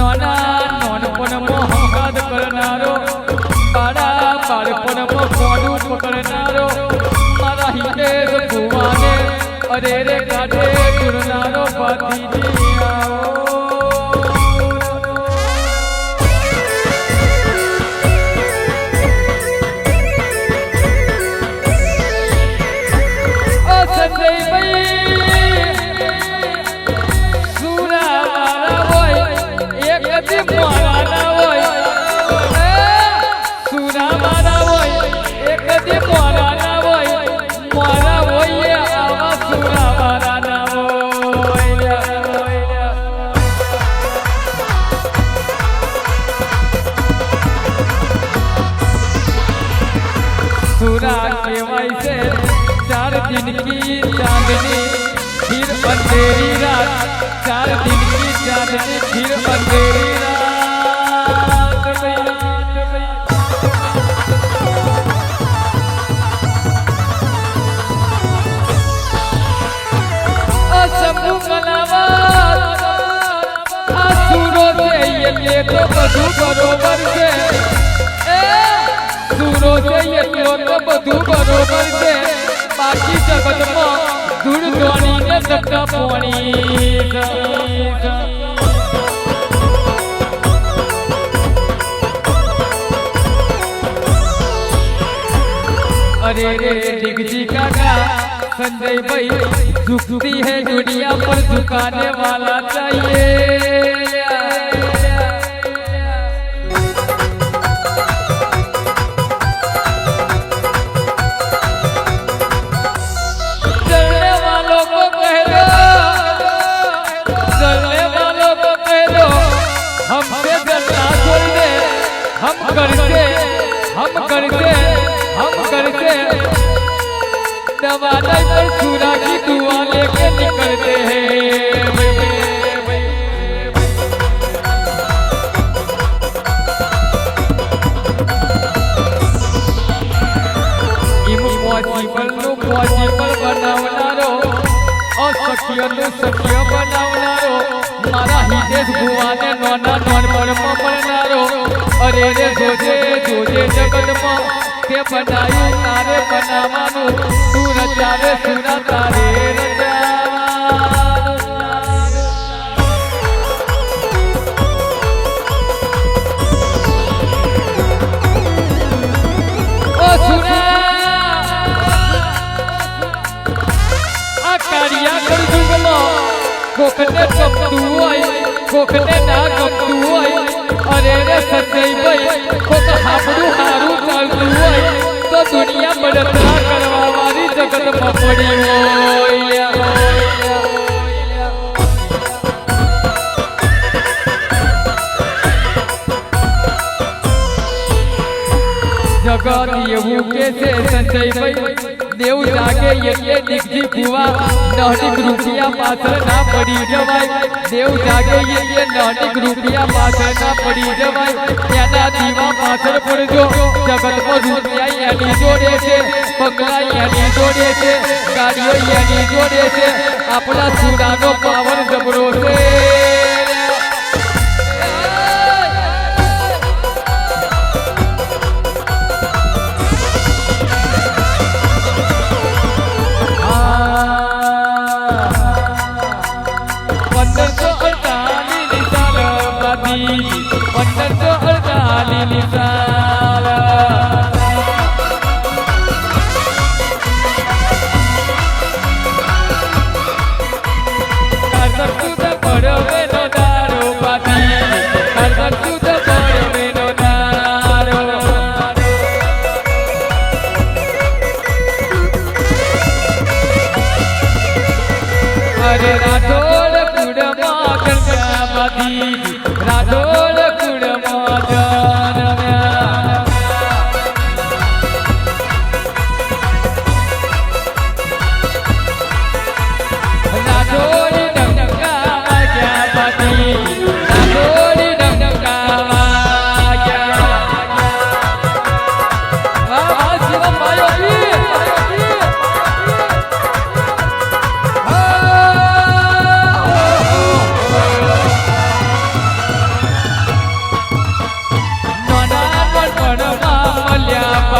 नाना नानपणમાં હંગાત કરનારો બાળા બાળપણમાં કોડું પકડનારો મારા હિતેશ ભુવાને અરે રે કાઢે ચૂરનારો ભાતીજી આવો दिन की चांदनी फिर अंधेरी रात 4 दिन की चांदनी फिर अंधेरी रात शंभू कलावत सूरों से ये तो बधु बरोबर से सूरों से ये तो बधु बरोबर से बाकी जगत में दूर धोनी न सकता पानी अरे रे डिगजी काका संजय भाई झुकती है दुनिया पर झुकाने वाला चाहिए हम करते दवाने पर सूरा की दुआ लेके निकलते हैं पॉसिबल बनावनारो और सख्य बनावनारो मारा हितेश भुवाने नोना नानपणમાં મળનારો अरे रे जोजे जोजे जगत में के बनायु तारे बनावानु तू रचावे सुना तारे ओ सुना आ कारिया कर जुगलो कोकने कपतू आई कोकने ना कपतू आई अरे रे सच्चाई भाई कोक हाबड़ू हारू चालतू होय तो दुनिया बड़तरा करवा वाली जगत में पड़ी होय जगत येवू के से संजय भाई देव जागे એટલે દીકજી ભુવા નાનિક રૂપિયા પાછળ ના પડી જવાય દેવ જાગે એટલે નાનિક રૂપિયા પાછળ ના પડી જવાય એના દીવા પાછળ પડજો જગતમાં રૂપિયા એની જોડે છે પગલા એની જોડે છે ગાડીઓ એની જોડે છે આપણા સુરાનો પાવર જબરો છે राठौड़ कुड़मा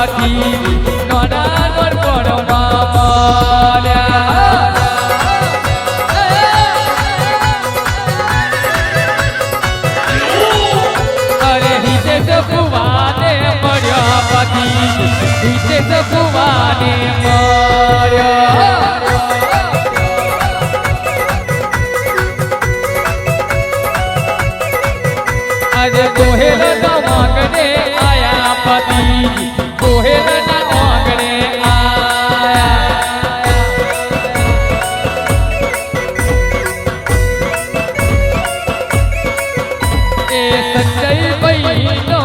પાથી નાના નરપણમાં માર્યા અરે હિતે સપુવાને મળ્યા પાથી હિતે સપુવાને મળ્યા અરે કોહેલના માંગણે આયા પતિ કોહેલના માંગણે આયા એ સંજય ભાઈનો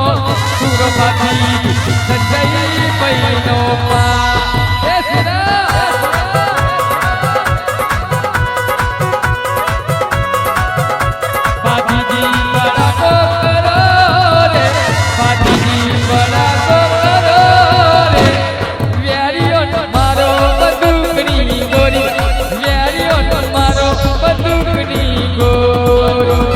સુરપાથી સંજય ભાઈનો પા એ સુરા પાટીજી બડા કો કરો રે પાટીજી બડા કો કરો રે વ્યારીઓ મારો બંદૂકની ગોરી વ્યારીઓ મારો બંદૂકની ગોરી